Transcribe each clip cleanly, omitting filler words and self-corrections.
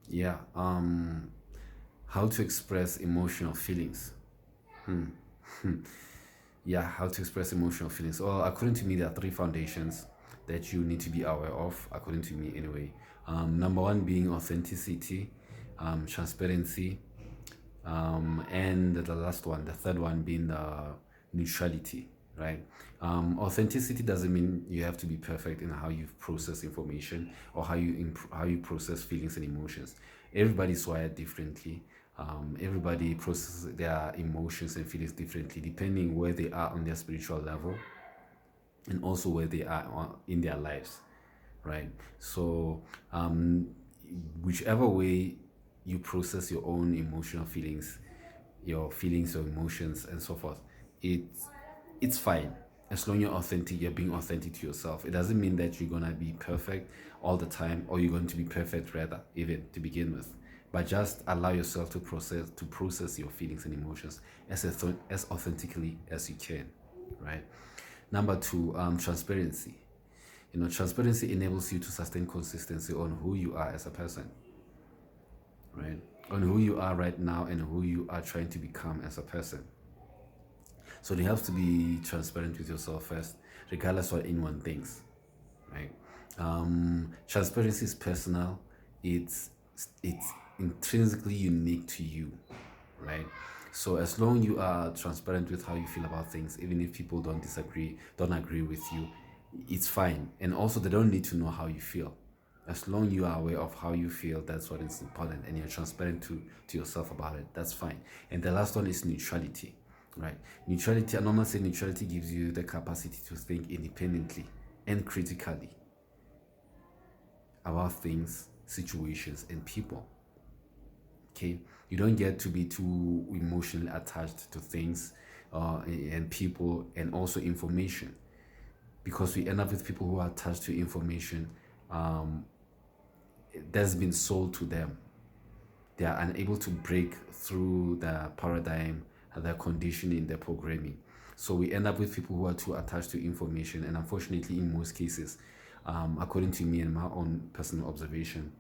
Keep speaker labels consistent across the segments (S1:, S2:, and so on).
S1: Yeah. How to express emotional feelings. Yeah, how to express emotional feelings. Well, according to me, there are three foundations that you need to be aware of, according to me, anyway. Number one being authenticity, transparency, and the last one, the third one being neutrality, right? Authenticity doesn't mean you have to be perfect in how you process information or how you process feelings and emotions. Everybody's wired differently. Everybody processes their emotions and feelings differently depending where they are on their spiritual level and also where they are in their lives, right? So, um, whichever way you process your own emotional feelings, your feelings, your emotions, and so forth, it's fine as long you're authentic. You're being authentic to yourself. It doesn't mean that you're gonna be perfect all the time, or you're going to be perfect rather, even to begin with. But just allow yourself to process your feelings and emotions as authentically as you can, right? Number two, transparency. Transparency enables you to sustain consistency on who you are as a person, right? On who you are right now and who you are trying to become as a person. So it helps to be transparent with yourself first, regardless what anyone thinks, right? Transparency is personal. It's intrinsically unique to you, right? So as long you are transparent with how you feel about things, even if people don't agree with you, it's fine. And also they don't need to know how you feel. As long you are aware of how you feel, that's what is important, and you're transparent to yourself about it. That's fine. And the last one is neutrality, right? Neutrality. I normally say neutrality gives you the capacity to think independently and critically about things, situations, and people. Okay, you don't get to be too emotionally attached to things and people and also information, because we end up with people who are attached to information that's been sold to them. They are unable to break through the paradigm, the conditioning, the programming. So we end up with people who are too attached to information, and unfortunately in most cases, according to me and my own personal observation,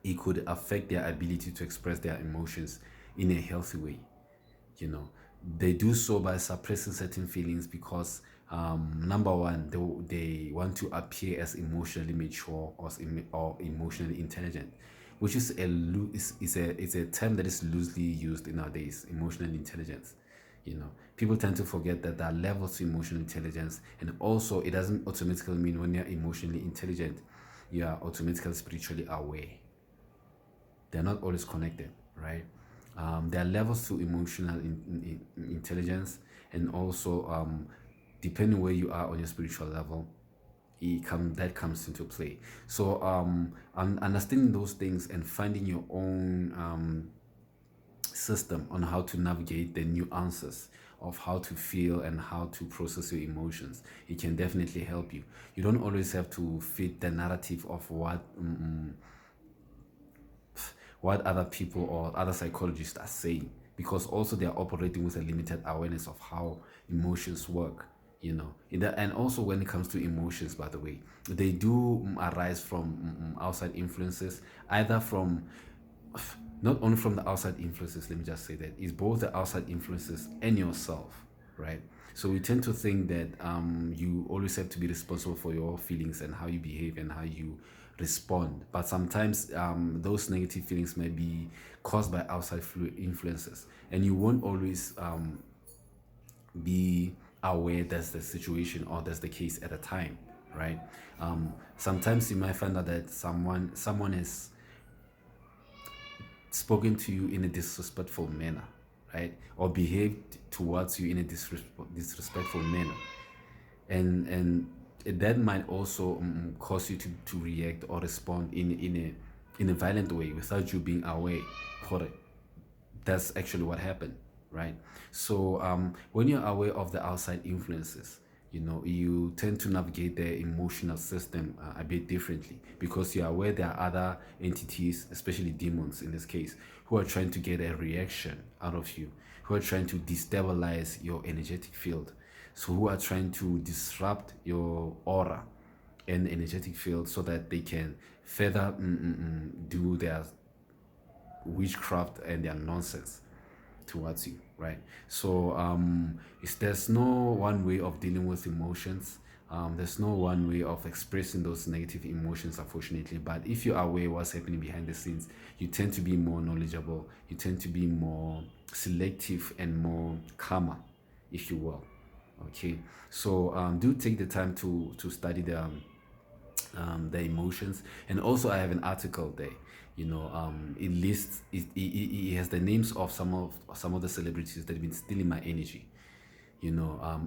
S1: it could affect their ability to express their emotions in a healthy way. you know they do so by suppressing certain feelings because, number one, they want to appear as emotionally mature or emotionally intelligent, which is a term that is loosely used in nowadays. Emotional intelligence. People tend to forget that there are levels to emotional intelligence, and also it doesn't automatically mean when you're emotionally intelligent you are automatically spiritually aware. They're not always connected, right? There are levels to emotional intelligence, and also, depending where you are on your spiritual level, that comes into play. So, understanding those things and finding your own system on how to navigate the nuances of how to feel and how to process your emotions, it can definitely help you. You don't always have to fit the narrative of what other people or other psychologists are saying, because also they are operating with a limited awareness of how emotions work. And also when it comes to emotions, by the way, they do arise from outside influences, either from, not only from the outside influences, let me just say that it's both the outside influences and yourself, right? So we tend to think that you always have to be responsible for your feelings and how you behave and how you respond. But sometimes those negative feelings may be caused by outside influences, and you won't always be aware that's the situation or that's the case at a time, right? Sometimes you might find out that someone has spoken to you in a disrespectful manner, right? Or behaved towards you in a disrespectful manner. And that might also cause you to react or respond in a violent way without you being aware. Correct. That's actually what happened, right? So, when you're aware of the outside influences, you tend to navigate the emotional system a bit differently, because you're aware there are other entities, especially demons in this case, who are trying to get a reaction out of you, who are trying to destabilize your energetic field, so who are trying to disrupt your aura and energetic field so that they can further do their witchcraft and their nonsense towards you, right? So there's no one way of dealing with emotions. There's no one way of expressing those negative emotions, unfortunately. But if you are aware what's happening behind the scenes, you tend to be more knowledgeable, you tend to be more selective and more calmer, if you will. Okay, so do take the time to study the emotions. And also I have an article there, it lists it has the names of some of the celebrities that have been stealing my energy,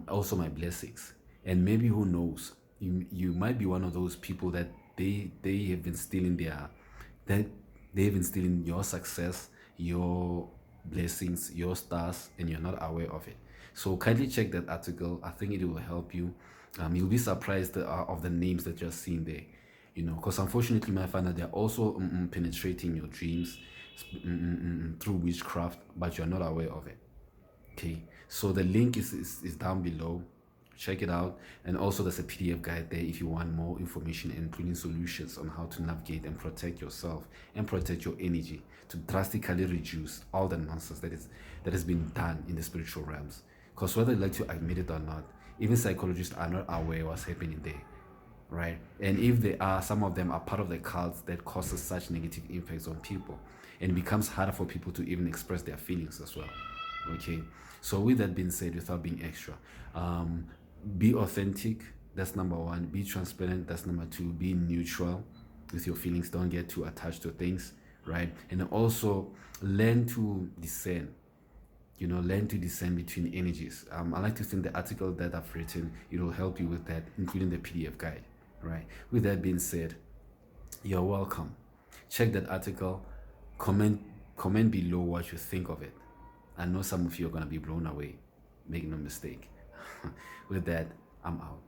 S1: also my blessings. And maybe, who knows, you might be one of those people that they have been stealing that they've been stealing your success, your blessings, your stars, and you're not aware of it. So kindly check that article. I think it will help you. You'll be surprised of the names that you're seeing there, because unfortunately, my find that they're also penetrating your dreams through witchcraft, but you're not aware of it. Okay, so the link is down below. Check it out. And also there's a PDF guide there if you want more information, including solutions on how to navigate and protect yourself and protect your energy to drastically reduce all the nonsense that has been done in the spiritual realms. Because whether you like to admit it or not, even psychologists are not aware what's happening there, right? And if they are, some of them are part of the cults that causes such negative impacts on people, and it becomes harder for people to even express their feelings as well. Okay, so with that being said, without being extra, be authentic. That's number one. Be transparent. That's number two. Be neutral with your feelings. Don't get too attached to things, right? And also learn to discern. Learn to discern between energies. I like to think the article that I've written, it will help you with that, including the PDF guide, right? With that being said, you're welcome. Check that article. Comment below what you think of it. I know some of you are going to be blown away. Make no mistake. With that, I'm out.